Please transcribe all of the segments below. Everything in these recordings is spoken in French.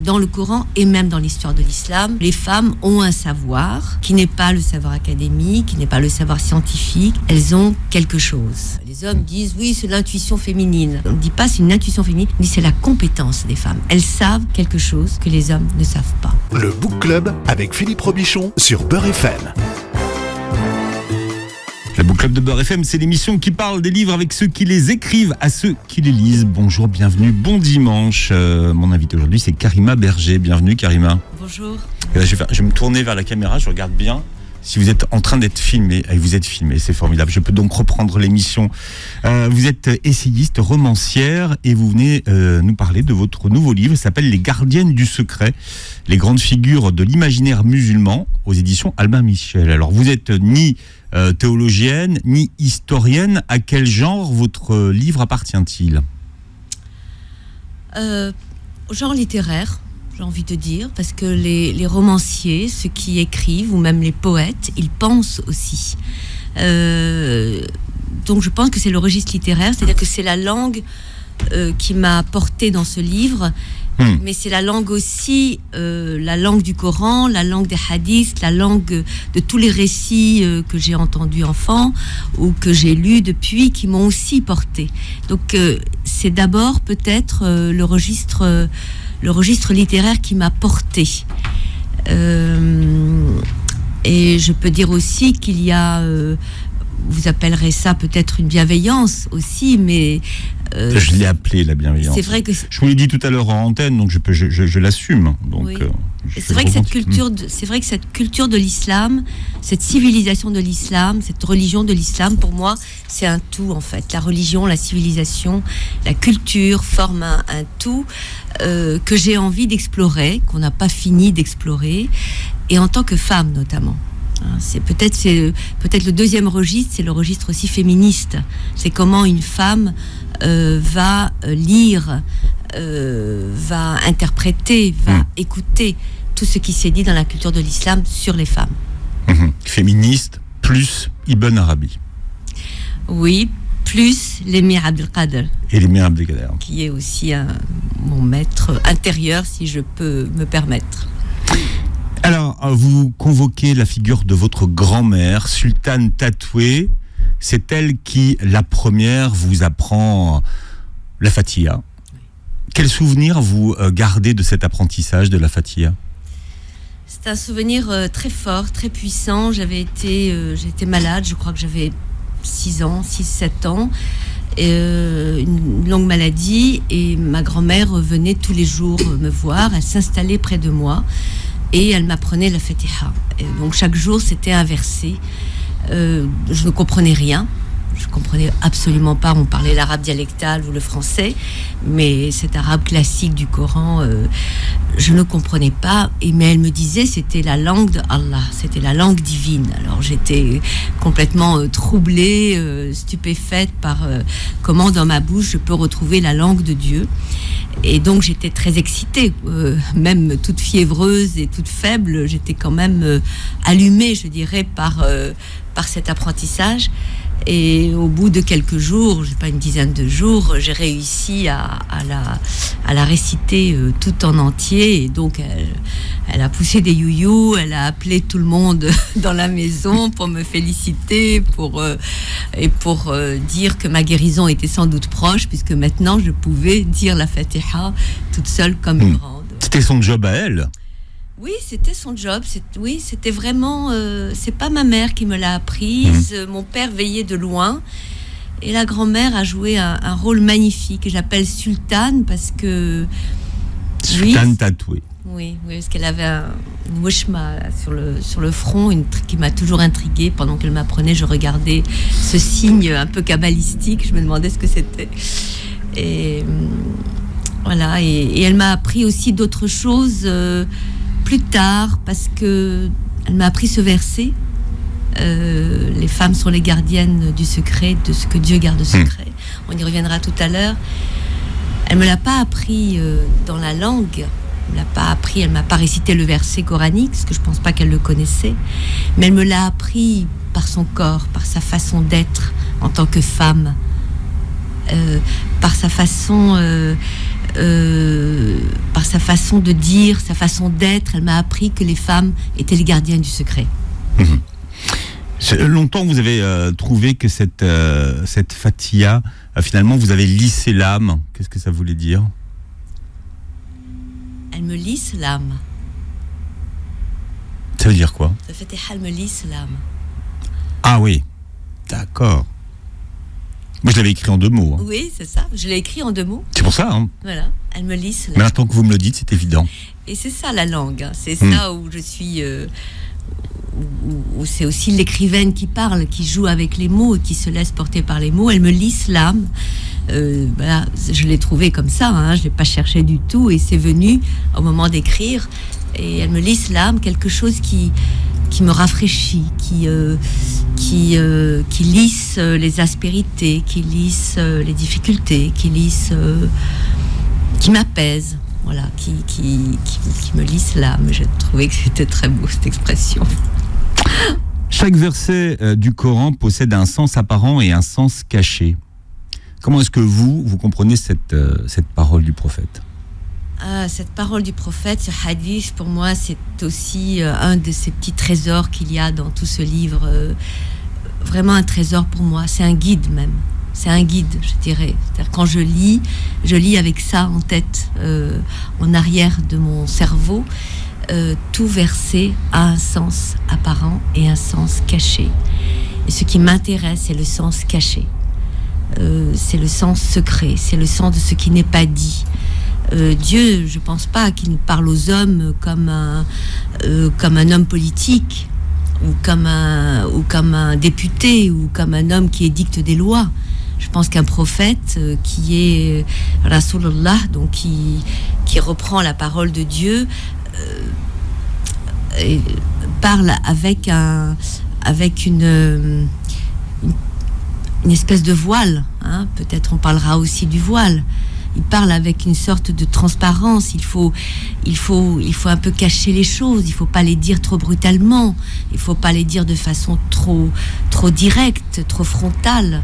dans le Coran et même dans l'histoire de l'islam, les femmes ont un savoir qui n'est pas le savoir académique, qui n'est pas le savoir scientifique. Elles ont quelque chose. Les hommes disent oui, c'est l'intuition féminine. On ne dit pas c'est une intuition féminine, on dit c'est la compétence des femmes. Elles savent quelque chose que les hommes ne savent pas. Le Book Club avec Philippe Robichon sur Beurre FM. Le Book Club de Beurre FM, c'est l'émission qui parle des livres avec ceux qui les écrivent à ceux qui les lisent. Bonjour, bienvenue, bon dimanche. Mon invité aujourd'hui, c'est Karima Berger. Bienvenue, Karima. Bonjour. Et là, je vais me tourner vers la caméra, je regarde bien. Si vous êtes en train d'être filmé, et vous êtes filmé, c'est formidable. Je peux donc reprendre l'émission. Vous êtes essayiste, romancière, et vous venez nous parler de votre nouveau livre. Il s'appelle Les Gardiennes du secret, les grandes figures de l'imaginaire musulman, aux éditions Albin Michel. Alors, vous êtes ni théologienne, ni historienne. À quel genre votre livre appartient-il ? Au genre littéraire. J'ai envie de dire, parce que les romanciers, ceux qui écrivent, ou même les poètes, ils pensent aussi. Donc je pense que c'est le registre littéraire, c'est-à-dire que c'est la langue qui m'a portée dans ce livre, mais c'est la langue aussi, la langue du Coran, la langue des hadiths, la langue de tous les récits que j'ai entendus enfant, ou que j'ai lus depuis, qui m'ont aussi portée. Donc c'est d'abord peut-être le registre littéraire qui m'a porté. Et je peux dire aussi qu'il y a, vous appellerez ça peut-être une bienveillance aussi, mais... je l'ai appelé la bienveillance. C'est vrai que... Je vous l'ai dit tout à l'heure en antenne, donc je l'assume. Donc, oui. C'est vrai que cette culture de l'islam, cette civilisation de l'islam, cette religion de l'islam, pour moi, c'est un tout en fait. La religion, la civilisation, la culture forment un tout que j'ai envie d'explorer, qu'on n'a pas fini d'explorer, et en tant que femme notamment. C'est peut-être le deuxième registre, c'est le registre aussi féministe. C'est comment une femme va lire, va interpréter, va écouter tout ce qui s'est dit dans la culture de l'islam sur les femmes. Féministe plus Ibn Arabi. Oui, plus l'émir Abdelkader. Et l'émir Abdelkader. Qui est aussi mon maître intérieur, si je peux me permettre. Alors, vous convoquez la figure de votre grand-mère, Sultane Tatoué. C'est elle qui, la première, vous apprend la Fatiha. Oui. Quel souvenir vous gardez de cet apprentissage de la Fatiha ? C'est un souvenir très fort, très puissant. J'étais malade, je crois que j'avais 6-7 ans. Une longue maladie, et ma grand-mère venait tous les jours me voir. Elle s'installait près de moi et elle m'apprenait la Fatiha. Et donc chaque jour, c'était un verset. Je ne comprenais rien. Je ne comprenais absolument pas. On parlait l'arabe dialectal ou le français, mais cet arabe classique du Coran, je ne comprenais pas. Mais elle me disait c'était la langue de Allah, c'était la langue divine. Alors j'étais complètement troublée, stupéfaite par comment dans ma bouche je peux retrouver la langue de Dieu. Et donc j'étais très excitée, même toute fiévreuse et toute faible, j'étais quand même allumée, je dirais, par cet apprentissage. Et au bout de quelques jours, pas une dizaine de jours, j'ai réussi à la réciter tout en entier. Et donc elle a poussé des youyous, elle a appelé tout le monde dans la maison pour me féliciter, et pour dire que ma guérison était sans doute proche, puisque maintenant je pouvais dire la Fatiha toute seule comme une grande. C'était son job à elle ? Oui, c'était son job. C'était vraiment... c'est pas ma mère qui me l'a apprise. Mon père veillait de loin. Et la grand-mère a joué un rôle magnifique. Et j'appelle Sultane parce que... Sultane Tatoué. Oui, parce qu'elle avait une wishma sur le front, qui m'a toujours intriguée. Pendant qu'elle m'apprenait, je regardais ce signe un peu kabbalistique. Je me demandais ce que c'était. Et voilà. Et elle m'a appris aussi d'autres choses... plus tard, parce que elle m'a appris ce verset, les femmes sont les gardiennes du secret, de ce que Dieu garde secret. On y reviendra tout à l'heure. Elle me l'a pas appris dans la langue, elle m'a pas récité le verset coranique, parce que je pense pas qu'elle le connaissait, mais elle me l'a appris par son corps, par sa façon d'être en tant que femme, par sa façon par sa façon de dire, sa façon d'être, elle m'a appris que les femmes étaient les gardiennes du secret. Longtemps, vous avez trouvé que cette Fatiha, finalement, vous avez lissé l'âme. Qu'est-ce que ça voulait dire ? Elle me lisse l'âme. Ça veut dire quoi ? Ça fait elle me lisse l'âme. Ah oui, d'accord. Moi, je l'avais écrit en 2 mots. Hein. Oui, c'est ça. Je l'ai écrit en 2 mots. C'est pour ça. Hein. Voilà, elle me lisse l'âme. Mais maintenant que vous me le dites, c'est évident. Et c'est ça la langue. Hein. C'est ça où je suis... où c'est aussi l'écrivaine qui parle, qui joue avec les mots et qui se laisse porter par les mots. Elle me lisse l'âme. Voilà, je l'ai trouvé comme ça, hein, je ne l'ai pas cherché du tout et c'est venu au moment d'écrire. Et elle me lisse l'âme, quelque chose qui me rafraîchit, qui lisse les aspérités, qui lisse les difficultés, qui m'apaise. Voilà, qui me lisse l'âme. J'ai trouvé que c'était très beau, cette expression. Chaque verset du Coran possède un sens apparent et un sens caché. Comment est-ce que vous comprenez cette parole du prophète ? Cette parole du prophète, ce hadith, pour moi, c'est aussi un de ces petits trésors qu'il y a dans tout ce livre. Vraiment un trésor pour moi. C'est un guide même. C'est un guide, je dirais. C'est-à-dire, quand je lis avec ça en tête, en arrière de mon cerveau. Tout verset a un sens apparent et un sens caché. Et ce qui m'intéresse, c'est le sens caché. C'est le sens secret, c'est le sens de ce qui n'est pas dit. Dieu, je ne pense pas qu'il parle aux hommes comme un homme politique ou comme un député ou comme un homme qui édicte des lois. Je pense qu'un prophète qui est Rasulullah, donc qui reprend la parole de Dieu, parle avec une espèce de voile, hein. Peut-être on parlera aussi du voile. Il parle avec une sorte de transparence. Il faut un peu cacher les choses. Il faut pas les dire trop brutalement. Il faut pas les dire de façon trop directe, trop frontale,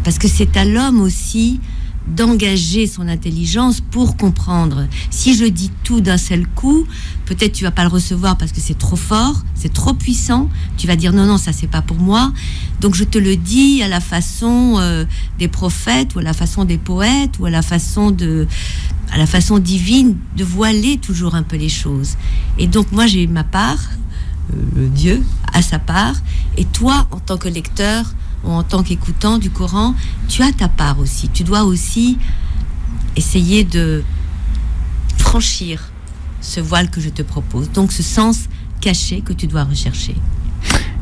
parce que c'est à l'homme aussi d'engager son intelligence pour comprendre. Si je dis tout d'un seul coup, peut-être tu vas pas le recevoir parce que c'est trop fort, c'est trop puissant. Tu vas dire non, ça c'est pas pour moi. Donc je te le dis à la façon des prophètes ou à la façon des poètes ou à la façon divine de voiler toujours un peu les choses. Et donc moi j'ai ma part, Dieu a sa part, et toi en tant que lecteur ou en tant qu'écoutant du Coran, tu as ta part aussi. Tu dois aussi essayer de franchir ce voile que je te propose. Donc ce sens caché que tu dois rechercher.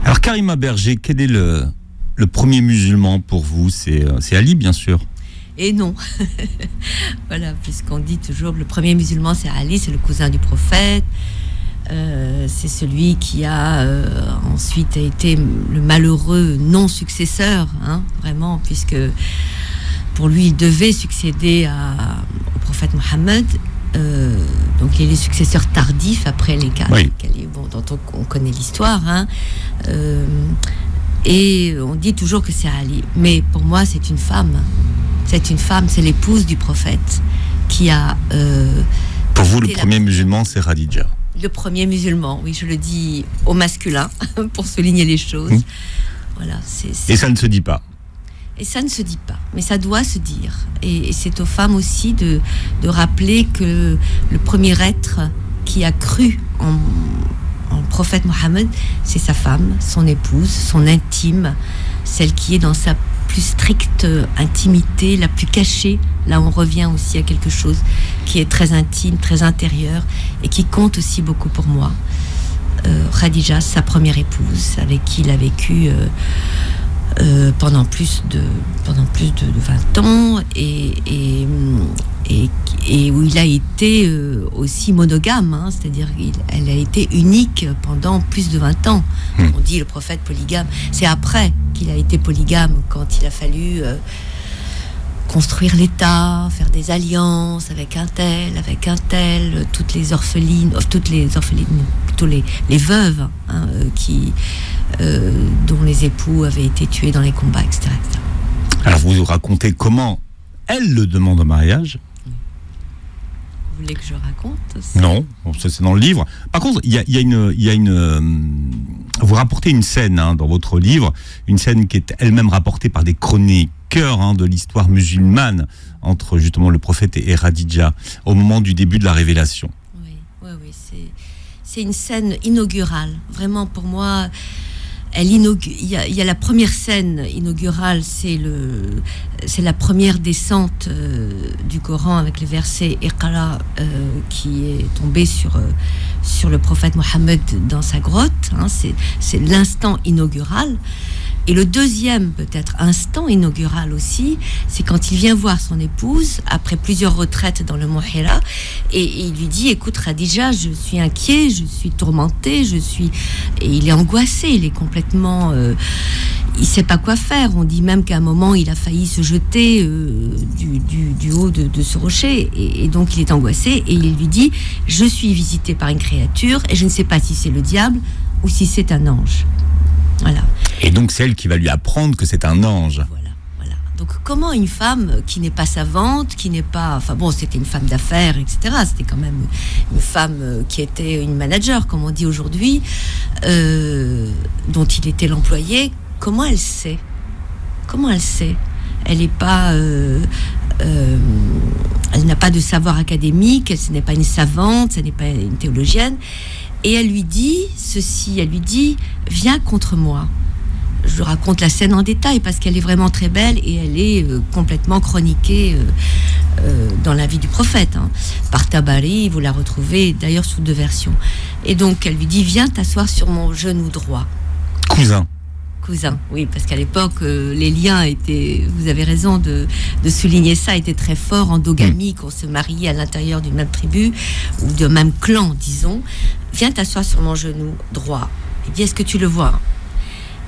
Alors Karima Berger, quel est le premier musulman pour vous ? C'est Ali, bien sûr. Et non. Voilà, puisqu'on dit toujours le premier musulman c'est Ali, c'est le cousin du prophète. C'est celui qui a ensuite été le malheureux non-successeur, hein, vraiment, puisque pour lui il devait succéder au prophète Mohammed. Donc il est le successeur tardif après les cas, oui, dont on connaît l'histoire, hein. Et on dit toujours que c'est Ali, mais pour moi c'est une femme, c'est l'épouse du prophète qui a pour vous le premier musulman c'est Khadija. Le premier musulman, oui, je le dis au masculin pour souligner les choses. Voilà, Et ça ne se dit pas. Et ça ne se dit pas, mais ça doit se dire. Et c'est aux femmes aussi de rappeler que le premier être qui a cru en prophète Mohammed, c'est sa femme, son épouse, son intime, celle qui est dans sa plus stricte intimité, la plus cachée. Là, on revient aussi à quelque chose qui est très intime, très intérieur et qui compte aussi beaucoup pour moi. Khadija, sa première épouse, avec qui il a vécu pendant plus de 20 ans et où il a été aussi monogame, hein, c'est-à-dire elle a été unique pendant plus de 20 ans. On dit le prophète polygame, c'est après qu'il a été polygame, quand il a fallu construire l'État, faire des alliances avec un tel, toutes les orphelines, plutôt les veuves, hein, dont les époux avaient été tués dans les combats, etc., etc. Alors vous nous racontez comment elle le demande en mariage. Vous voulez que je raconte aussi? Non, bon, ça c'est dans le livre. Par contre, il y a une vous rapportez une scène dans votre livre, une scène qui est elle-même rapportée par des chroniqueurs de l'histoire musulmane entre justement le prophète et Khadija au moment du début de la révélation. Oui, c'est une scène inaugurale. Vraiment, pour moi, il y a la première scène inaugurale, c'est la première descente du Coran avec le verset Iqra qui est tombé sur le prophète Mohammed dans sa grotte. C'est l'instant inaugural. Et le deuxième, peut-être, instant inaugural aussi, c'est quand il vient voir son épouse, après plusieurs retraites dans le mont Hira, et il lui dit, écoute Khadija, je suis inquiet, je suis tourmenté, et il est angoissé, il est complètement... il sait pas quoi faire. On dit même qu'à un moment, il a failli se jeter du haut de ce rocher, et donc il est angoissé, et il lui dit, je suis visité par une créature, et je ne sais pas si c'est le diable, ou si c'est un ange. Voilà. Et donc c'est elle qui va lui apprendre que c'est un ange. Voilà. Donc comment une femme qui n'est pas savante, qui n'est pas... Enfin bon, c'était une femme d'affaires, etc. C'était quand même une femme qui était une manager, comme on dit aujourd'hui, dont il était l'employé. Comment elle sait? Elle n'est pas... elle n'a pas de savoir académique, ce n'est pas une savante, ce n'est pas une théologienne. Et elle lui dit ceci, elle lui dit « Viens contre moi ». Je raconte la scène en détail parce qu'elle est vraiment très belle et elle est complètement chroniquée dans la vie du prophète. Par Tabari, vous la retrouvez d'ailleurs sous 2 versions. Et donc elle lui dit « Viens t'asseoir sur mon genou droit ». Cousin, oui, parce qu'à l'époque, les liens étaient, vous avez raison de souligner ça, étaient très forts, endogamiques, on se mariait à l'intérieur d'une même tribu, ou d'un même clan, disons. Viens t'asseoir sur mon genou droit. Il dit, est-ce que tu le vois?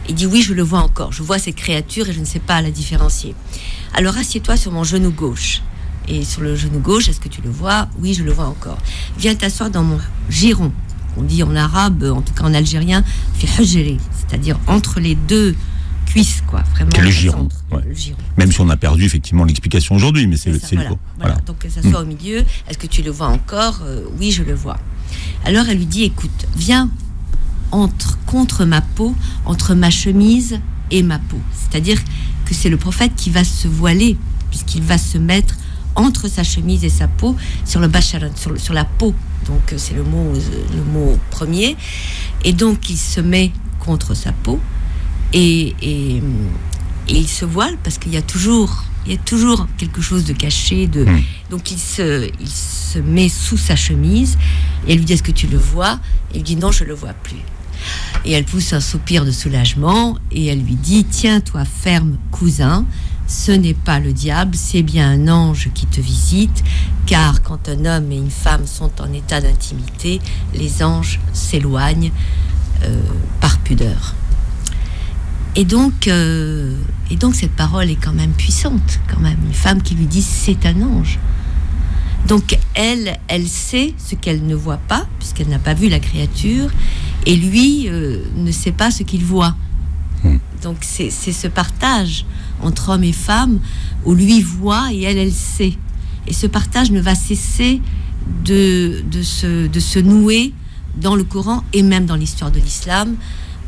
Il dit, oui, je le vois encore. Je vois cette créature et je ne sais pas la différencier. Alors, assieds-toi sur mon genou gauche. Et sur le genou gauche, est-ce que tu le vois? Oui, je le vois encore. Viens t'asseoir dans mon giron. On dit en arabe, en tout cas en algérien, fi hujri, c'est-à-dire entre les 2 cuisses, quoi. Vraiment. Le giron. Ouais. Le giron. Même si on a perdu effectivement l'explication aujourd'hui, mais c'est le voilà. Donc que ça soit au milieu. Est-ce que tu le vois encore? Oui, je le vois. Alors elle lui dit, écoute, viens contre ma peau, entre ma chemise et ma peau. C'est-à-dire que c'est le prophète qui va se voiler, puisqu'il va se mettre entre sa chemise et sa peau, sur le basharan, sur la peau. Donc c'est le mot premier. Et donc il se met contre sa peau et il se voile parce qu'il y a toujours quelque chose de caché. Donc il se met sous sa chemise et elle lui dit, est-ce que tu le vois? Et il dit, non, je le vois plus. Et elle pousse un soupir de soulagement et elle lui dit, tiens-toi ferme, cousin. Ce n'est pas le diable, c'est bien un ange qui te visite, car quand un homme et une femme sont en état d'intimité, les anges s'éloignent par pudeur. Et donc cette parole est quand même puissante, quand même. Une femme qui lui dit c'est un ange. Donc elle sait ce qu'elle ne voit pas, puisqu'elle n'a pas vu la créature, et lui ne sait pas ce qu'il voit. Donc c'est ce partage entre hommes et femmes où lui voit et elle sait. Et ce partage ne va cesser de se nouer dans le Coran et même dans l'histoire de l'islam,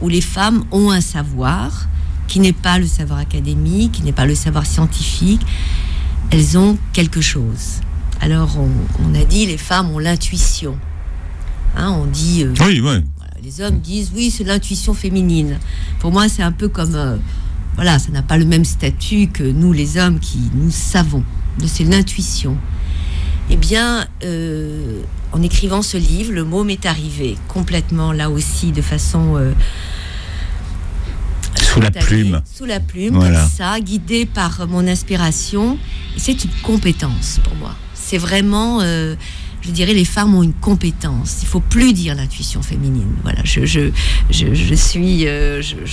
où les femmes ont un savoir qui n'est pas le savoir académique, qui n'est pas le savoir scientifique. Elles ont quelque chose. Alors on a dit les femmes ont l'intuition. On dit... oui, ouais. Les hommes disent oui, c'est l'intuition féminine. Pour moi, c'est un peu comme ça n'a pas le même statut que nous les hommes qui nous savons. C'est l'intuition. Eh bien, en écrivant ce livre, le mot m'est arrivé complètement là aussi de façon sous la plume, voilà. Comme ça, guidée par mon inspiration. Et c'est une compétence pour moi. C'est vraiment je dirais, les femmes ont une compétence. Il ne faut plus dire l'intuition féminine. Voilà, je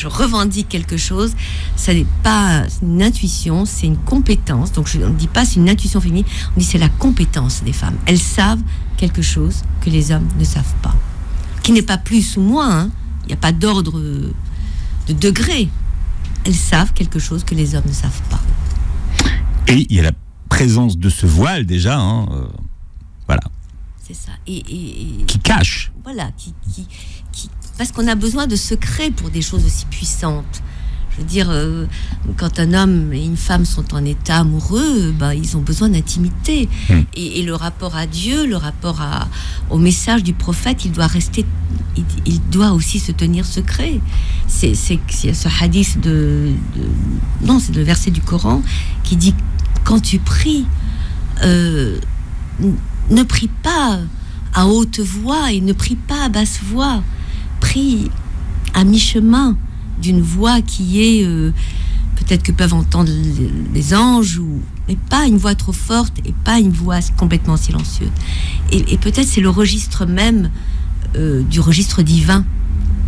revendique quelque chose. Ça n'est pas une intuition, c'est une compétence. Donc, on ne dit pas c'est une intuition féminine, on dit c'est la compétence des femmes. Elles savent quelque chose que les hommes ne savent pas. Qui n'est pas plus ou moins. Il n'y a pas d'ordre de degré. Elles savent quelque chose que les hommes ne savent pas. Et il y a la présence de ce voile déjà, voilà. c'est ça. Qui cache. Voilà, parce qu'on a besoin de secrets pour des choses aussi puissantes. Je veux dire, quand un homme et une femme sont en état amoureux, ils ont besoin d'intimité. Et le rapport à Dieu, le rapport au message du prophète, il doit aussi se tenir secret. C'est ce hadith c'est le verset du Coran qui dit, quand tu pries, ne prie pas à haute voix et ne prie pas à basse voix. Prie à mi-chemin d'une voix qui est peut-être que peuvent entendre les anges, mais pas une voix trop forte et pas une voix complètement silencieuse. Et peut-être c'est le registre même du registre divin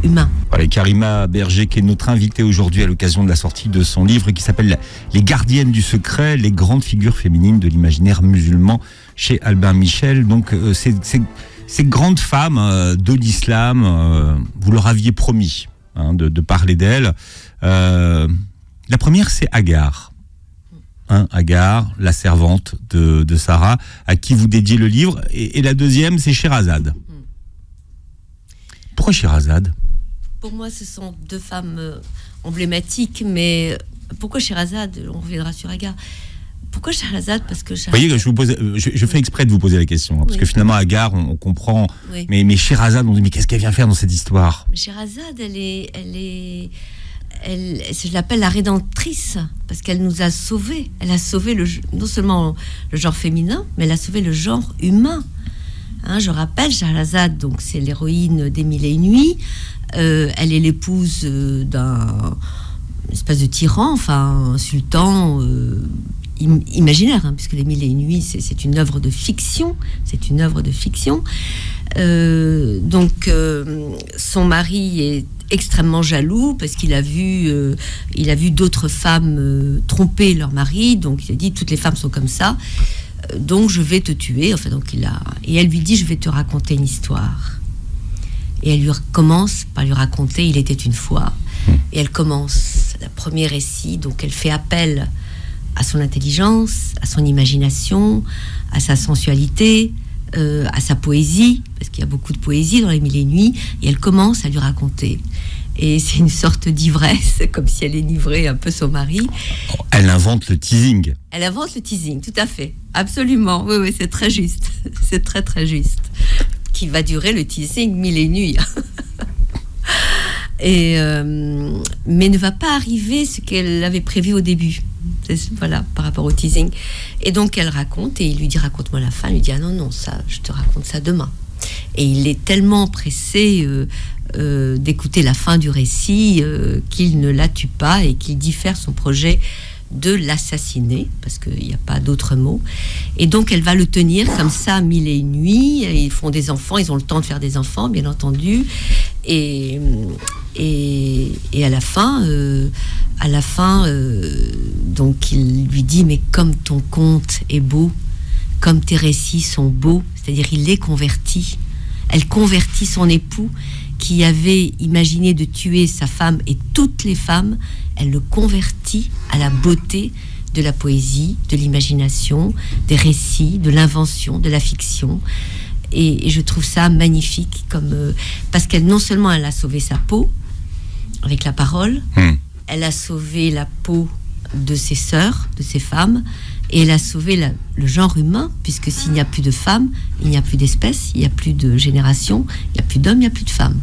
humain. Voilà, Karima Berger qui est notre invitée aujourd'hui à l'occasion de la sortie de son livre qui s'appelle Les gardiennes du secret, les grandes figures féminines de l'imaginaire musulman chez Albin Michel. Donc ces grandes femmes de l'islam, vous leur aviez promis de parler d'elle. La première, c'est Agar. Agar, la servante de Sarah, à qui vous dédiez le livre. Et la deuxième, c'est Sherazade. Pourquoi Sherazade ? Pour moi, ce sont deux femmes emblématiques, mais pourquoi Sherazade ? On reviendra sur Agar. Pourquoi Sherazade ? Parce que Sherazade... Vous voyez, je fais exprès de vous poser la question, parce que finalement, Agar, on comprend, mais Sherazade, on dit, mais qu'est-ce qu'elle vient faire dans cette histoire ? Sherazade, je l'appelle la rédemptrice, parce qu'elle nous a sauvés. Elle a sauvé non seulement le genre féminin, mais elle a sauvé le genre humain. Je rappelle, Sherazade, donc c'est l'héroïne des Mille et une Nuits. Elle est l'épouse d'un espèce de tyran, enfin un sultan imaginaire, puisque les Mille et une Nuits, c'est une œuvre de fiction. C'est une œuvre de fiction. Donc, son mari est extrêmement jaloux parce qu'il a vu d'autres femmes tromper leur mari. Donc, il a dit, toutes les femmes sont comme ça. Donc, je vais te tuer. Enfin, et elle lui dit, je vais te raconter une histoire. Et elle commence par lui raconter, il était une fois. Et elle commence le premier récit. Donc, elle fait appel à son intelligence, à son imagination, à sa sensualité, à sa poésie, parce qu'il y a beaucoup de poésie dans les Mille et une Nuits, et elle commence à lui raconter. Et c'est une sorte d'ivresse, comme si elle enivrait un peu son mari. Elle invente le teasing. Elle invente le teasing, tout à fait. Absolument, oui, c'est très juste. C'est très, très juste. Qui va durer le teasing Mille et une Nuits. Mais ne va pas arriver ce qu'elle avait prévu au début. Voilà, par rapport au teasing. Et donc elle raconte, et il lui dit, raconte-moi la fin. Il lui dit, ah non, ça, je te raconte ça demain. Et il est tellement pressé d'écouter la fin du récit qu'il ne la tue pas et qu'il diffère son projet de l'assassiner, parce qu'il n'y a pas d'autre mot. Et donc elle va le tenir comme ça Mille et une Nuits. Ils font des enfants, ils ont le temps de faire des enfants, bien entendu. Et à la fin, donc il lui dit, mais comme ton conte est beau, comme tes récits sont beaux, c'est-à-dire il les convertit. Elle convertit son époux qui avait imaginé de tuer sa femme et toutes les femmes. Elle le convertit à la beauté de la poésie, de l'imagination, des récits, de l'invention, de la fiction. Et je trouve ça magnifique, parce qu'elle, non seulement elle a sauvé sa peau avec la parole, elle a sauvé la peau de ses sœurs, de ses femmes, et elle a sauvé le genre humain, puisque s'il n'y a plus de femmes, il n'y a plus d'espèces, il n'y a plus de génération, il n'y a plus d'hommes, il n'y a plus de femmes.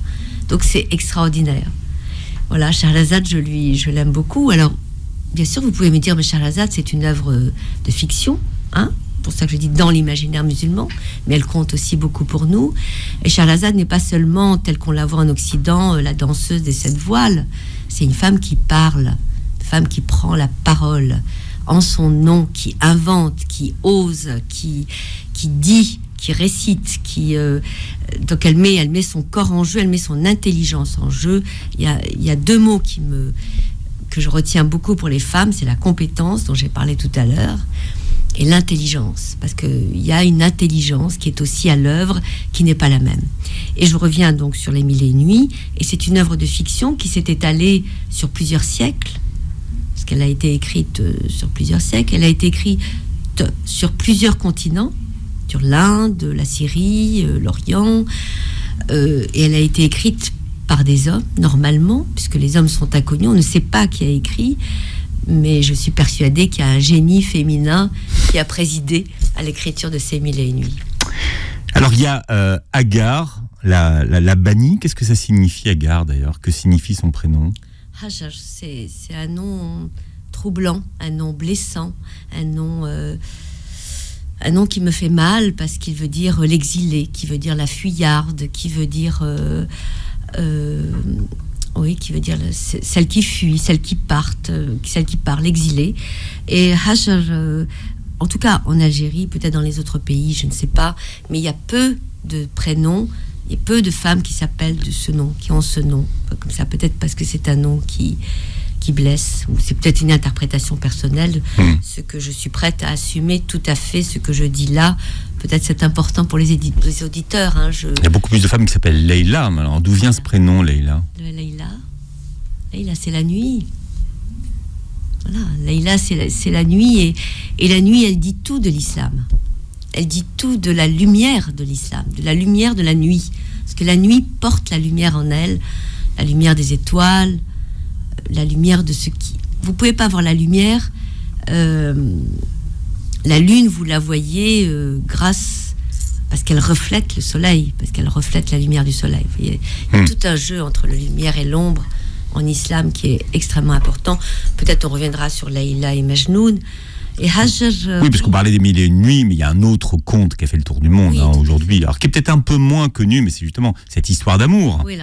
Donc c'est extraordinaire. Voilà, Sherazade, je l'aime beaucoup. Alors, bien sûr, vous pouvez me dire, mais Sherazade, c'est une œuvre de fiction, pour ça que je dis dans l'imaginaire musulman, mais elle compte aussi beaucoup pour nous. Et Sherazade n'est pas seulement, telle qu'on la voit en Occident, la danseuse des 7 voiles. C'est une femme qui parle, une femme qui prend la parole en son nom, qui invente, qui ose, qui dit, qui récite, donc elle met son corps en jeu, elle met son intelligence en jeu. Il y a 2 mots que je retiens beaucoup pour les femmes, c'est la compétence dont j'ai parlé tout à l'heure, et l'intelligence, parce qu'il y a une intelligence qui est aussi à l'œuvre, qui n'est pas la même. Et je reviens donc sur les Mille et une Nuits, et c'est une œuvre de fiction qui s'est étalée sur plusieurs siècles, parce qu'elle a été écrite sur plusieurs siècles, elle a été écrite sur plusieurs continents, l'écriture l'Inde, la Syrie, l'Orient. Et elle a été écrite par des hommes, normalement, puisque les hommes sont inconnus. On ne sait pas qui a écrit, mais je suis persuadée qu'il y a un génie féminin qui a présidé à l'écriture de ces 1001 nuits. Alors, il y a Agar, la bannie. Qu'est-ce que ça signifie, Agar, d'ailleurs? Que signifie son prénom? Hajar, c'est un nom troublant, un nom blessant, un nom qui me fait mal parce qu'il veut dire l'exilée, qui veut dire la fuyarde, qui veut dire qui veut dire celle qui fuit, celle qui part, l'exilée. Et Hajar, en tout cas en Algérie, peut-être dans les autres pays, je ne sais pas, mais il y a peu de prénoms, il y a peu de femmes qui s'appellent de ce nom, qui ont ce nom, comme ça, peut-être parce que c'est un nom qui blesse, ou c'est peut-être une interprétation personnelle, ce que je suis prête à assumer tout à fait, ce que je dis là, peut-être c'est important pour les auditeurs. Il y a beaucoup plus de femmes qui s'appellent Leïla, alors d'où vient ce prénom, Leïla? Leïla, c'est la nuit. Voilà, Leïla, c'est la nuit, et la nuit, elle dit tout de l'islam. Elle dit tout de la lumière de l'islam, de la lumière de la nuit. Parce que la nuit porte la lumière en elle, la lumière des étoiles, la lumière de ce qui... Vous pouvez pas voir la lumière. La lune, vous la voyez parce qu'elle reflète le soleil, parce qu'elle reflète la lumière du soleil. Vous voyez, il y a tout un jeu entre la lumière et l'ombre en islam qui est extrêmement important. Peut-être on reviendra sur Leïla et Majnoun. Et Hajar, oui, parce qu'on parlait des 1001 nuits, mais il y a un autre conte qui a fait le tour du monde aujourd'hui, alors qui est peut-être un peu moins connu, mais c'est justement cette histoire d'amour oui.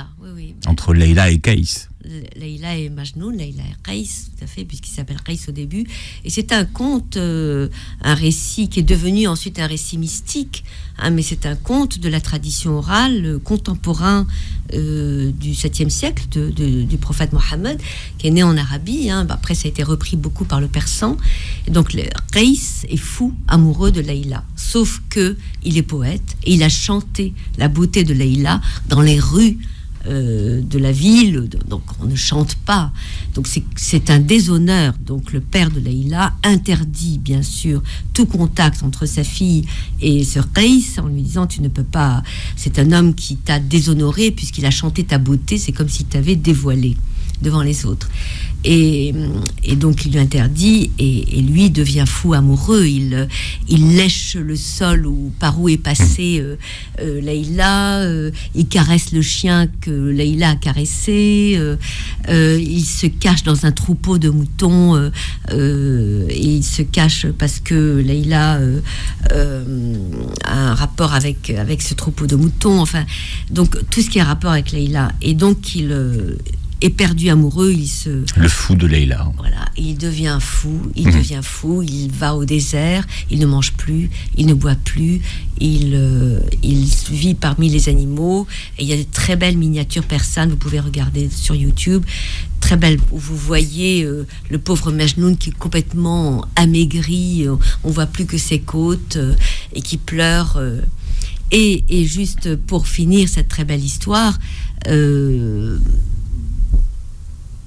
entre Leïla et Qaïs. Leïla et Majnoun, Leïla et Qaïs, tout à fait, puisqu'il s'appelle Qaïs au début. Et c'est un conte, un récit qui est devenu ensuite un récit mystique, mais c'est un conte de la tradition orale contemporain du 7e siècle du prophète Mohammed, qui est né en Arabie. Après, ça a été repris beaucoup par le persan. Et donc, Qaïs est fou, amoureux de Leïla. Sauf que il est poète et il a chanté la beauté de Leïla dans les rues de la ville, donc on ne chante pas, donc c'est un déshonneur. Donc le père de Leïla interdit bien sûr tout contact entre sa fille et ce Qaïs en lui disant tu ne peux pas, c'est un homme qui t'a déshonoré puisqu'il a chanté ta beauté, c'est comme s'il t'avait dévoilé devant les autres. Et donc il lui interdit et lui devient fou amoureux. Il lèche le sol par où est passée Leïla, il caresse le chien que Leïla a caressé, il se cache dans un troupeau de moutons, et il se cache parce que Leïla a un rapport avec ce troupeau de moutons, enfin, donc tout ce qui a rapport avec Leïla. Et donc il éperdu amoureux, le fou de Leïla. Voilà, il devient fou, il va au désert, il ne mange plus, il ne boit plus, il vit parmi les animaux, et il y a des très belles miniatures persanes, vous pouvez regarder sur YouTube, très belles, où vous voyez le pauvre Majnoun qui est complètement amaigri, on voit plus que ses côtes, et qui pleure. Et juste pour finir cette très belle histoire,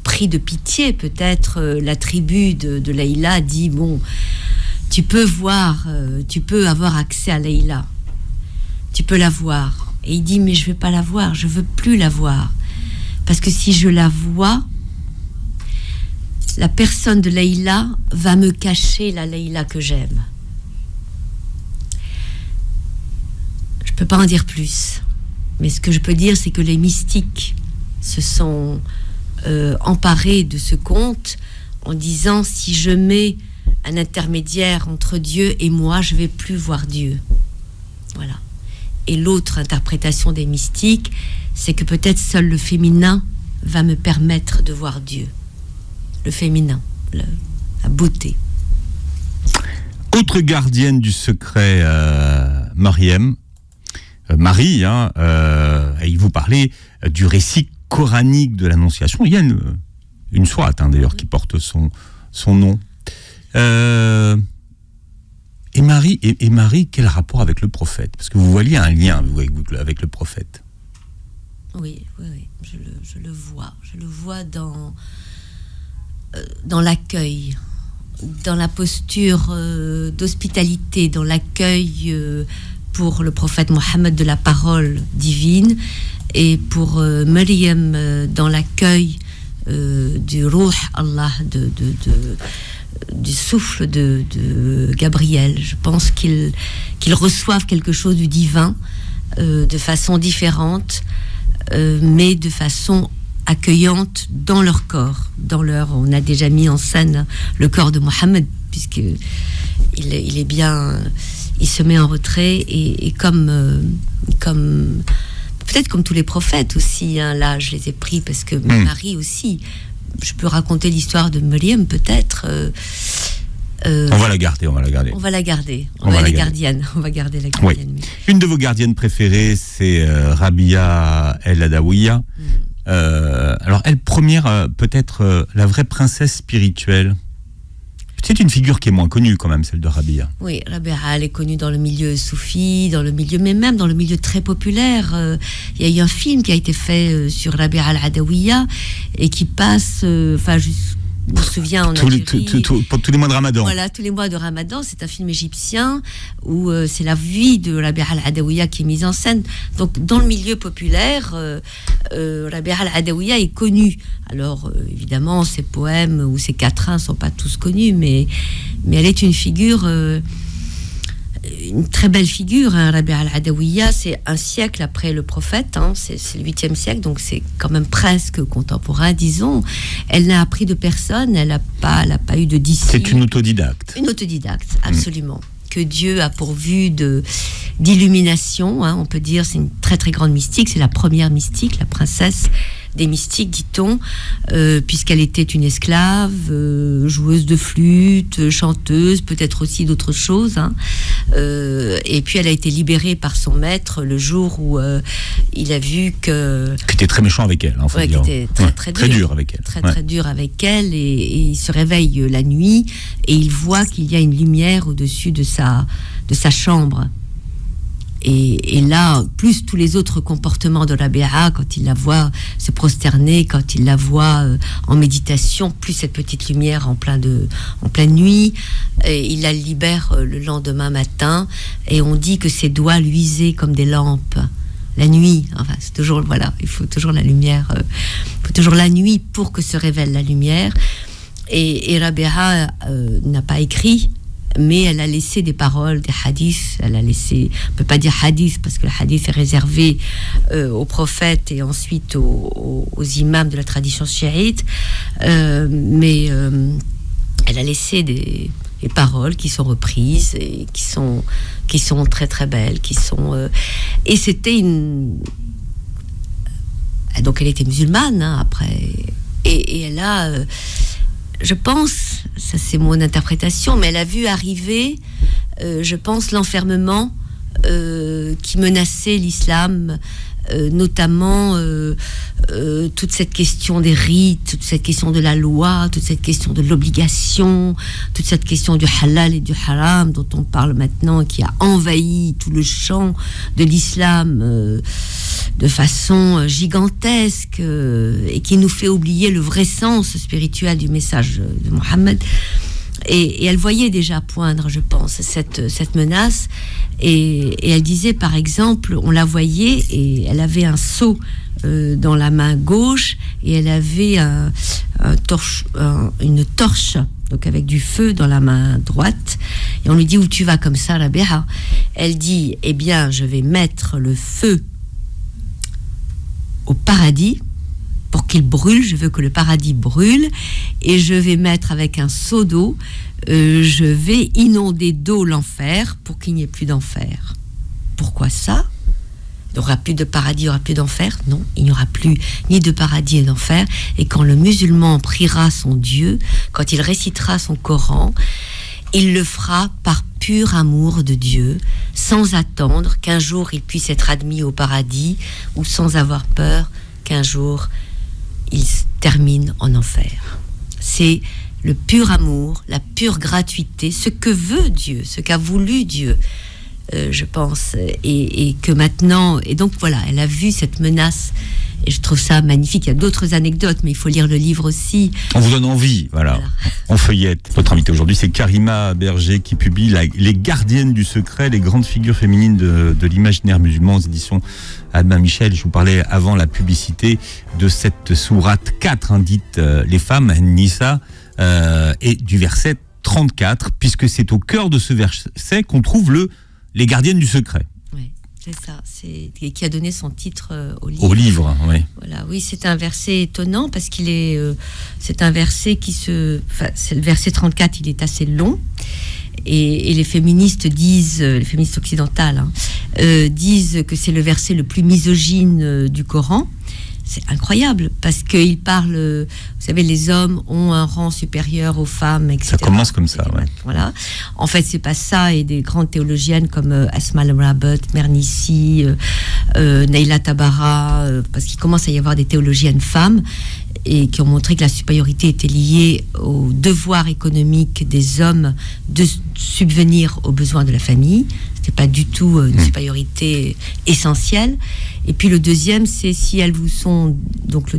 pris de pitié, peut-être, la tribu de Leïla dit bon, tu peux avoir accès à Leïla, tu peux la voir. Et il dit mais je vais pas la voir, je veux plus la voir, parce que si je la vois, la personne de Leïla va me cacher la Leïla que j'aime. Je peux pas en dire plus, mais ce que je peux dire, c'est que les mystiques se sont emparés de ce conte en disant si je mets un intermédiaire entre Dieu et moi, je vais plus voir Dieu. Voilà. Et l'autre interprétation des mystiques, c'est que peut-être seul le féminin va me permettre de voir Dieu. Le féminin, la beauté. Autre gardienne du secret, Marie, il vous parlait du récit coranique de l'Annonciation. Il y a une sourate d'ailleurs qui porte son nom. Et Marie, quel rapport avec le prophète? Parce que vous voyez un lien avec le prophète. Oui, je le vois dans l'accueil, dans la posture d'hospitalité, dans l'accueil pour le prophète Mohammed de la parole divine, et pour Maryam dans l'accueil du Ruh Allah, du souffle de Gabriel. Je pense qu'ils reçoivent quelque chose du divin de façon différente, mais de façon accueillante dans leur corps, on a déjà mis en scène le corps de Mohammed, puisque il est bien, il se met en retrait, et comme peut-être comme tous les prophètes aussi, hein, là je les ai pris parce que Marie aussi, je peux raconter l'histoire de Maryam peut-être. On va la garder. On va la garder. On va garder la gardienne. Oui. Une de vos gardiennes préférées, c'est Rabia El-Adawiya. Alors, elle, première, peut-être la vraie princesse spirituelle. C'est une figure qui est moins connue quand même, celle de Rabia. Oui, Rabia, elle est connue dans le milieu soufi, mais même dans le milieu très populaire. Il y a eu un film qui a été fait sur Rabia al-Adawiya et qui passe, on se souvient en Algérie. Pour tous les mois de Ramadan. Voilà, tous les mois de Ramadan. C'est un film égyptien où c'est la vie de Rabia al-Adawiya qui est mise en scène. Donc, dans le milieu populaire, Rabia al-Adawiya est connue. Alors, évidemment, ses poèmes ou ses quatrains ne sont pas tous connus, mais elle est une figure, une très belle figure, hein, Rabia al-Adawiya. C'est un siècle après le prophète, hein, c'est le 8e siècle, donc c'est quand même presque contemporain, disons. Elle n'a appris de personne, elle n'a pas eu de disciples. C'est une autodidacte. Une autodidacte, absolument. Que Dieu a pourvu d'illumination, hein, on peut dire. C'est une très très grande mystique, c'est la première mystique, la princesse des mystiques, dit-on, puisqu'elle était une esclave, joueuse de flûte, chanteuse, peut-être aussi d'autres choses, hein. Et puis elle a été libérée par son maître le jour où il a vu que... Qui était très méchant avec elle, hein, faut dire. Qui était très dur avec elle. Très dur avec elle, et il se réveille la nuit, et il voit qu'il y a une lumière au-dessus de sa chambre. Et là, plus tous les autres comportements de Rabia, quand il la voit se prosterner, quand il la voit en méditation, plus cette petite lumière en pleine nuit, et il la libère le lendemain matin, et on dit que ses doigts luisaient comme des lampes. La nuit, enfin, c'est toujours, voilà, il faut toujours la lumière, il faut toujours la nuit pour que se révèle la lumière. Et Rabia n'a pas écrit, mais elle a laissé des paroles, des hadiths. Elle a laissé, on ne peut pas dire hadith parce que le hadith est réservé aux prophètes et ensuite aux imams de la tradition chiite, mais elle a laissé des paroles qui sont reprises et qui sont très très belles, et c'était donc elle était musulmane, hein, après, et elle a je pense, ça c'est mon interprétation, mais elle a vu arriver, je pense, l'enfermement qui menaçait l'islam, notamment toute cette question des rites, toute cette question de la loi, toute cette question de l'obligation, toute cette question du halal et du haram dont on parle maintenant, qui a envahi tout le champ de l'islam de façon gigantesque, et qui nous fait oublier le vrai sens spirituel du message de Mohammed. Et elle voyait déjà poindre, je pense, cette menace. Et elle disait, par exemple, on la voyait, et elle avait un seau dans la main gauche, et elle avait une torche, donc avec du feu, dans la main droite. Et on lui dit, où tu vas comme ça, Rabia? Elle dit, eh bien, je vais mettre le feu au paradis, pour qu'il brûle, je veux que le paradis brûle, et je vais mettre avec un seau d'eau, je vais inonder d'eau l'enfer pour qu'il n'y ait plus d'enfer. Pourquoi ça? Il n'y aura plus de paradis, il n'y aura plus d'enfer? Non, il n'y aura plus ni de paradis ni d'enfer. Et quand le musulman priera son Dieu, quand il récitera son Coran, il le fera par pur amour de Dieu, sans attendre qu'un jour il puisse être admis au paradis, ou sans avoir peur qu'un jour il termine en enfer. C'est le pur amour, la pure gratuité, ce que veut Dieu, ce qu'a voulu Dieu, je pense, et que maintenant, et donc voilà, elle a vu cette menace Et je trouve ça magnifique. Il y a d'autres anecdotes, mais il faut lire le livre aussi. On vous donne envie, voilà. On feuillette. Notre invité aujourd'hui, c'est Karima Berger qui publie Les gardiennes du secret, les grandes figures féminines de l'imaginaire musulman aux éditions Albin Michel. Je vous parlais avant la publicité de cette sourate 4, dite les femmes, Nisa, et du verset 34, puisque c'est au cœur de ce verset qu'on trouve les gardiennes du secret. Oui, c'est ça. Qui a donné son titre au livre. Au livre, oui. Voilà, oui, c'est un verset étonnant parce qu'il est, c'est un verset c'est le verset 34, il est assez long. Et les féministes disent, les féministes occidentales, disent que c'est le verset le plus misogyne du Coran. C'est incroyable parce qu'il parle, vous savez, les hommes ont un rang supérieur aux femmes, etc. Ça commence comme ça, ouais. Voilà. En fait, c'est pas ça. Et des grandes théologiennes comme Asma al-Rabat, Mernissi, Neila Tabara, parce qu'il commence à y avoir des théologiennes femmes et qui ont montré que la supériorité était liée au devoir économique des hommes de subvenir aux besoins de la famille. C'était pas du tout une supériorité essentielle. Et puis le deuxième, c'est si elles vous sont, donc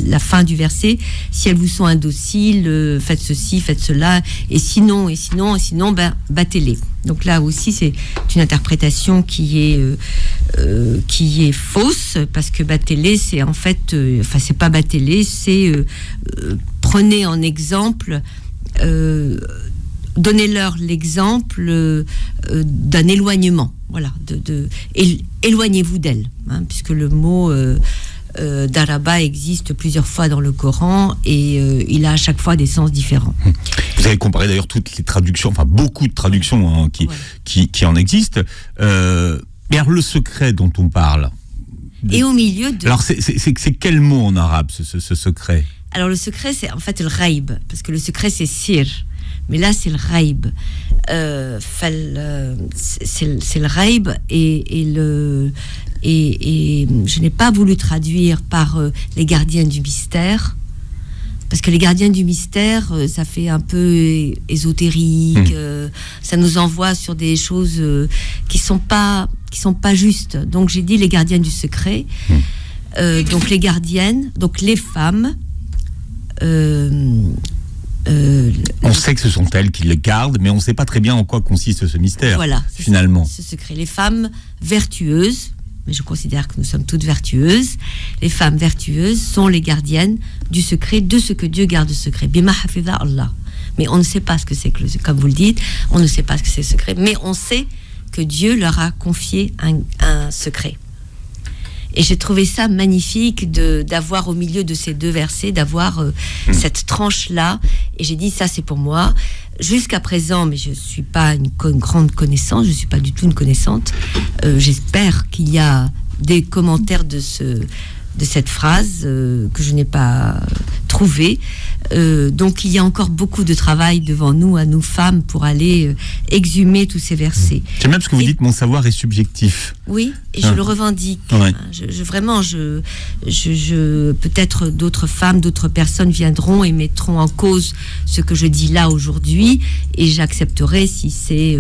la fin du verset, si elles vous sont indociles, faites ceci, faites cela, et sinon, ben battez-les. Donc là aussi, c'est une interprétation qui est fausse, parce que battez-les, c'est en fait, c'est pas battez-les, c'est prenez en exemple. Donnez-leur l'exemple d'un éloignement, voilà, éloignez-vous d'elle, puisque le mot daraba existe plusieurs fois dans le Coran et il a à chaque fois des sens différents. Vous avez comparé d'ailleurs toutes les traductions, enfin beaucoup de traductions qui en existent. Mais alors le secret dont on parle. Et au milieu de. Alors c'est quel mot en arabe ce secret? Alors le secret c'est en fait le ghaib, parce que le secret c'est sir. Mais là, c'est le ghaib. C'est le ghaib et je n'ai pas voulu traduire par les gardiennes du mystère, parce que les gardiennes du mystère, ça fait un peu ésotérique, ça nous envoie sur des choses qui sont pas justes. Donc j'ai dit les gardiennes du secret. Donc les gardiennes, donc les femmes. On sait que ce sont elles qui le gardent, mais on ne sait pas très bien en quoi consiste ce mystère. Voilà, finalement. Ce secret. Les femmes vertueuses, mais je considère que nous sommes toutes vertueuses, les femmes vertueuses sont les gardiennes du secret, de ce que Dieu garde secret. Bima hafiza Allah. Mais on ne sait pas ce que c'est que comme vous le dites, on ne sait pas ce que c'est le secret, mais on sait que Dieu leur a confié un secret. Et j'ai trouvé ça magnifique d'avoir au milieu de ces deux versets, d'avoir cette tranche-là. Et j'ai dit, ça c'est pour moi. Jusqu'à présent, mais je ne suis pas une grande connaissance, je ne suis pas du tout une connaissante. J'espère qu'il y a des commentaires de cette phrase que je n'ai pas trouvée. Donc il y a encore beaucoup de travail devant nous, à nous femmes, pour aller exhumer tous ces versets. J'aime bien parce que vous dites mon savoir est subjectif. Oui, et je le revendique. Ouais. Vraiment, peut-être d'autres femmes, d'autres personnes viendront et mettront en cause ce que je dis là aujourd'hui, et j'accepterai si c'est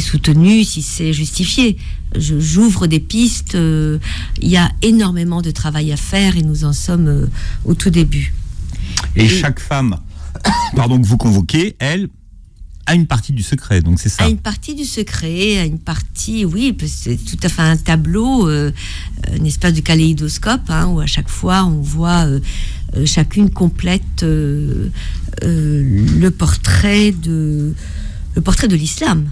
soutenu, si c'est justifié. J'ouvre des pistes. Il y a énormément de travail à faire et nous en sommes au tout début. Et chaque femme, que vous convoquez, elle a une partie du secret, donc c'est ça. A une partie du secret, a une partie, oui, c'est tout à fait un tableau, une espèce de kaléidoscope, où à chaque fois on voit chacune complète le portrait de l'islam.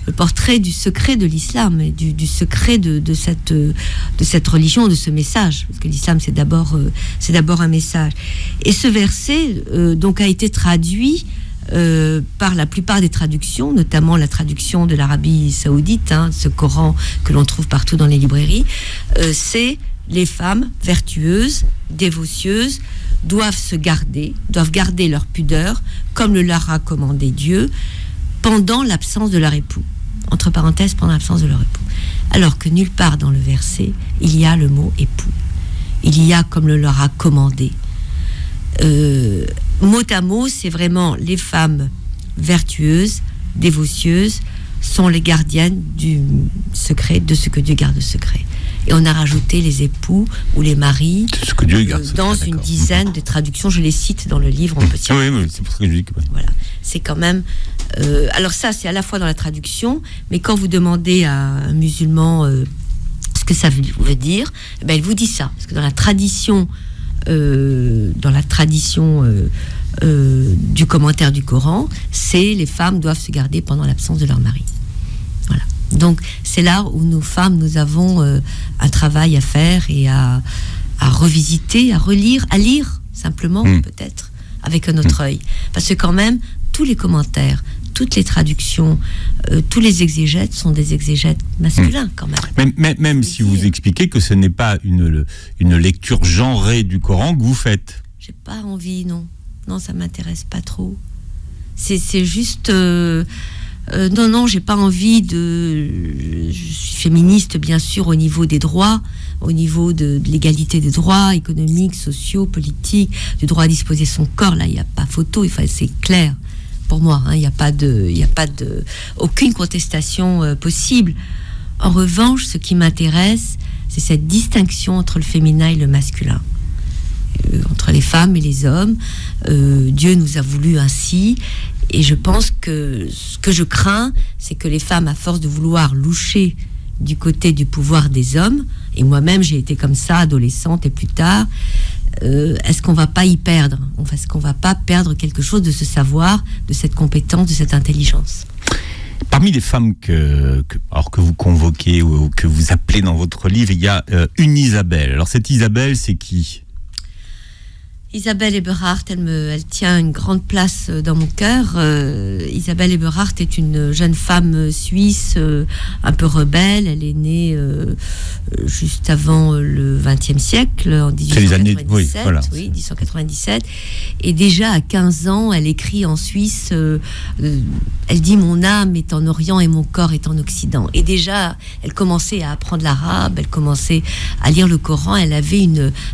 Le portrait du secret de l'islam et du secret de cette religion, de ce message, parce que l'islam c'est d'abord un message. Et ce verset donc a été traduit par la plupart des traductions, notamment la traduction de l'Arabie Saoudite, ce Coran que l'on trouve partout dans les librairies. C'est les femmes vertueuses, dévotieuses doivent garder leur pudeur comme le leur a commandé Dieu, pendant l'absence de leur époux. Entre parenthèses, pendant l'absence de leur époux. Alors que nulle part dans le verset, il y a le mot époux. Il y a comme le leur a commandé. Mot à mot, c'est vraiment les femmes vertueuses, dévotieuses, sont les gardiennes du secret, de ce que Dieu garde secret. Et on a rajouté les époux ou les maris C'est ce que Dieu garde. dans une dizaine de traductions. Je les cite dans le livre, on peut s'y Oui, c'est pour ça que je dis que... Voilà, c'est quand même... alors ça, c'est à la fois dans la traduction, mais quand vous demandez à un musulman ce que ça veut dire, il vous dit ça. Parce que dans la tradition du commentaire du Coran, c'est les femmes doivent se garder pendant l'absence de leur mari. Voilà. Donc c'est là où nous femmes, nous avons un travail à faire et à revisiter, à relire, à lire simplement peut-être avec un autre œil. Parce que quand même, tous les commentaires, toutes les traductions, tous les exégètes sont des exégètes masculins quand même. Même si vous expliquez que ce n'est pas une lecture genrée du Coran que vous faites. J'ai pas envie, non. Non, ça m'intéresse pas trop. C'est juste... non, j'ai pas envie de... Je suis féministe, bien sûr, au niveau des droits, au niveau de l'égalité des droits économiques, sociaux, politiques, du droit à disposer son corps. Là, il n'y a pas photo, c'est clair. Pour moi, il n'y a pas aucune contestation possible. En revanche, ce qui m'intéresse, c'est cette distinction entre le féminin et le masculin, entre les femmes et les hommes. Dieu nous a voulu ainsi, et je pense que ce que je crains, c'est que les femmes, à force de vouloir loucher du côté du pouvoir des hommes, et moi-même j'ai été comme ça, adolescente et plus tard, est-ce qu'on va pas y perdre ? Est-ce qu'on va pas perdre quelque chose de ce savoir, de cette compétence, de cette intelligence ? Parmi les femmes que vous convoquez ou que vous appelez dans votre livre, il y a une Isabelle. Alors cette Isabelle, c'est qui ? Isabelle Eberhardt, elle tient une grande place dans mon cœur. Isabelle Eberhardt est une jeune femme suisse, un peu rebelle. Elle est née juste avant le XXe siècle, en 1897. C'est les années, oui, voilà. Oui, 1897. Et déjà à 15 ans, elle écrit en Suisse. Elle dit: mon âme est en Orient et mon corps est en Occident. Et déjà, elle commençait à apprendre l'arabe. Elle commençait à lire le Coran. Elle avait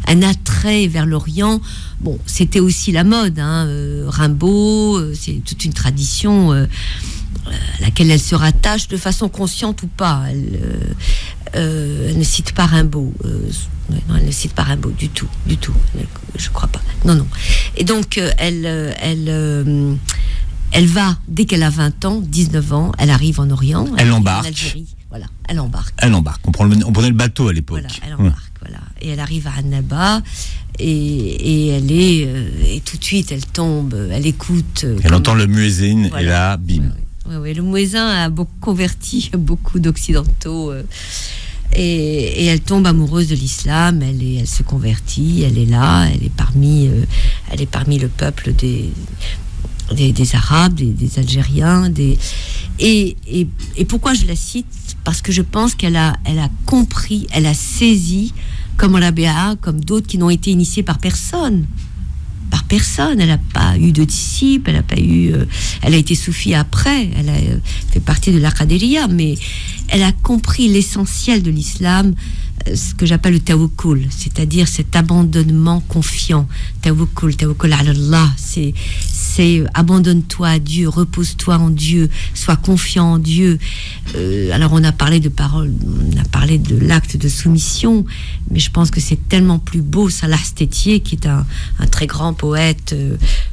un attrait vers l'Orient. Bon, c'était aussi la mode, Rimbaud, c'est toute une tradition à laquelle elle se rattache de façon consciente ou pas. Elle ne cite pas Rimbaud. Non, elle ne cite pas Rimbaud du tout. Je crois pas. Non. Et donc, elle va, dès qu'elle a 20 ans, 19 ans, elle arrive en Orient. Elle embarque. En Algérie. Voilà, elle embarque. On prenait le bateau à l'époque. Voilà, elle embarque, voilà. Et elle arrive à Annaba. Et elle est et tout de suite elle tombe, elle écoute. Elle entend le muezzin, voilà. Et là, bim. Oui, le muezzin a converti beaucoup d'occidentaux et elle tombe amoureuse de l'islam. Elle se convertit, elle est là, elle est parmi le peuple des Arabes, des Algériens, et pourquoi je la cite ? Parce que je pense qu'elle a compris, elle a saisi, comme Rabia, comme d'autres qui n'ont été initiés par personne. Elle n'a pas eu de disciples, elle a été soufie après, elle a fait partie de la Qadiriya, mais elle a compris l'essentiel de l'islam, ce que j'appelle le tawakkul, c'est-à-dire cet abandonnement confiant. Tawakkul ala Allah, c'est abandonne-toi à Dieu, repose-toi en Dieu, sois confiant en Dieu. Alors on a parlé de paroles, on a parlé de l'acte de soumission, mais je pense que c'est tellement plus beau. Salah Stétier, qui est un très grand poète,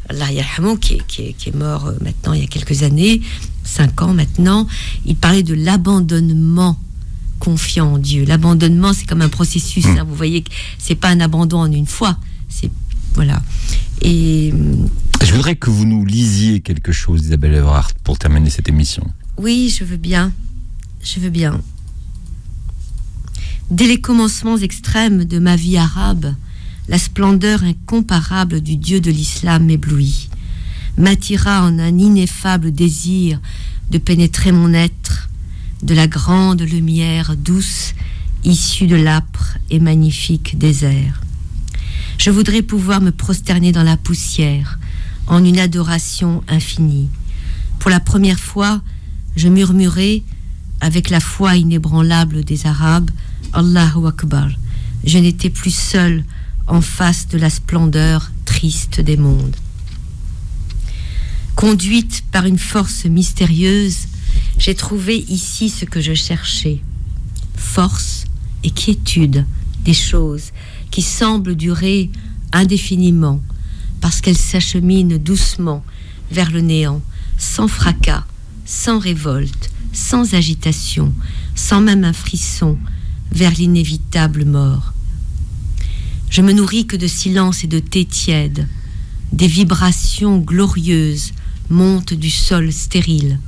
Allah yarhamou, qui est mort maintenant il y a quelques années, 5 ans maintenant, il parlait de l'abandonnement confiant en Dieu. L'abandonnement, c'est comme un processus. Vous voyez que c'est pas un abandon en une fois. Voilà. Et je voudrais que vous nous lisiez quelque chose, Isabelle Eberhardt, pour terminer cette émission. Oui, je veux bien. Dès les commencements extrêmes de ma vie arabe, la splendeur incomparable du Dieu de l'islam m'éblouit, m'attira en un ineffable désir de pénétrer mon être de la grande lumière douce issue de l'âpre et magnifique désert. Je voudrais pouvoir me prosterner dans la poussière en une adoration infinie. Pour la première fois, je murmurai avec la foi inébranlable des Arabes, Allahu Akbar. Je n'étais plus seule en face de la splendeur triste des mondes. Conduite par une force mystérieuse, j'ai trouvé ici ce que je cherchais. Force et quiétude des choses qui semblent durer indéfiniment parce qu'elles s'acheminent doucement vers le néant, sans fracas, sans révolte, sans agitation, sans même un frisson, vers l'inévitable mort. Je me nourris que de silence et de thé tiède. Des vibrations glorieuses montent du sol stérile.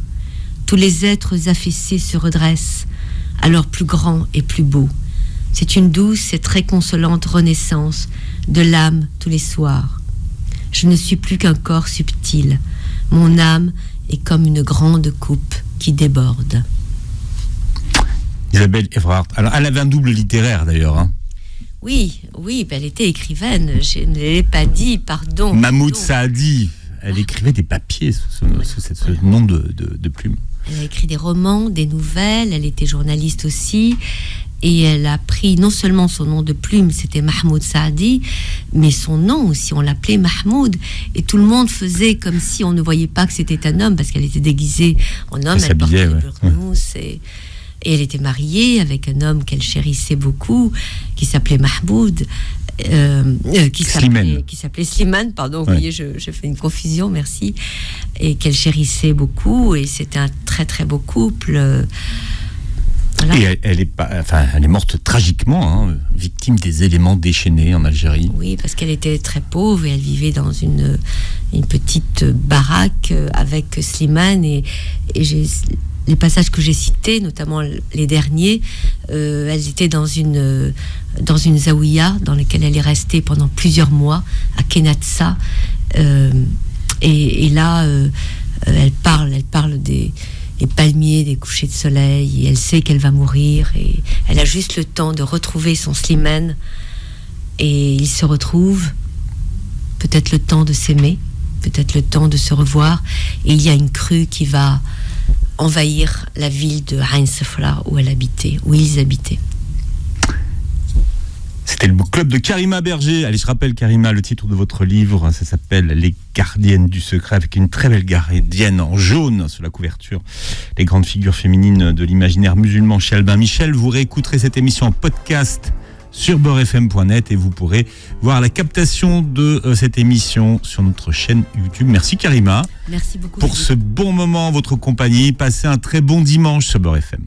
Tous les êtres affaissés se redressent, alors plus grands et plus beaux. C'est une douce et très consolante renaissance de l'âme tous les soirs. Je ne suis plus qu'un corps subtil. Mon âme est comme une grande coupe qui déborde. Isabelle Evrard. Alors, elle avait un double littéraire d'ailleurs. Hein. Oui, elle était écrivaine. Je ne l'ai pas dit, pardon. Mahmoud Saadi. Elle écrivait des papiers sous ce nom de plume. Elle a écrit des romans, des nouvelles. Elle était journaliste aussi. Et elle a pris non seulement son nom de plume, c'était Mahmoud Saadi, mais son nom aussi, on l'appelait Mahmoud. Et tout le monde faisait comme si on ne voyait pas que c'était un homme, parce qu'elle était déguisée en homme, elle portait le burnous. Et elle était mariée avec un homme qu'elle chérissait beaucoup, qui s'appelait Mahmoud, qui s'appelait Slimane, pardon, vous voyez, je fais une confusion, merci. Et qu'elle chérissait beaucoup, et c'était un très très beau couple. Voilà. Et elle est morte tragiquement, victime des éléments déchaînés en Algérie. Oui, parce qu'elle était très pauvre et elle vivait dans une petite baraque avec Slimane. Et les passages que j'ai cités, notamment les derniers, elles étaient dans une zaouïa dans laquelle elle est restée pendant plusieurs mois, à Kenatsa. Et là, elle parle des palmiers, des couchers de soleil, et elle sait qu'elle va mourir, et elle a juste le temps de retrouver son Slimane, et ils se retrouvent, peut-être le temps de s'aimer, peut-être le temps de se revoir, et il y a une crue qui va envahir la ville de Ain Sefra où ils habitaient. C'était le club de Karima Berger. Allez, je rappelle, Karima, le titre de votre livre, ça s'appelle Les gardiennes du secret, avec une très belle gardienne en jaune sur la couverture. Les grandes figures féminines de l'imaginaire musulman chez Albin Michel. Vous réécouterez cette émission en podcast sur beurrefm.net et vous pourrez voir la captation de cette émission sur notre chaîne YouTube. Merci Karima. Merci beaucoup pour ce bon moment en votre compagnie. Passez un très bon dimanche sur Beurre FM.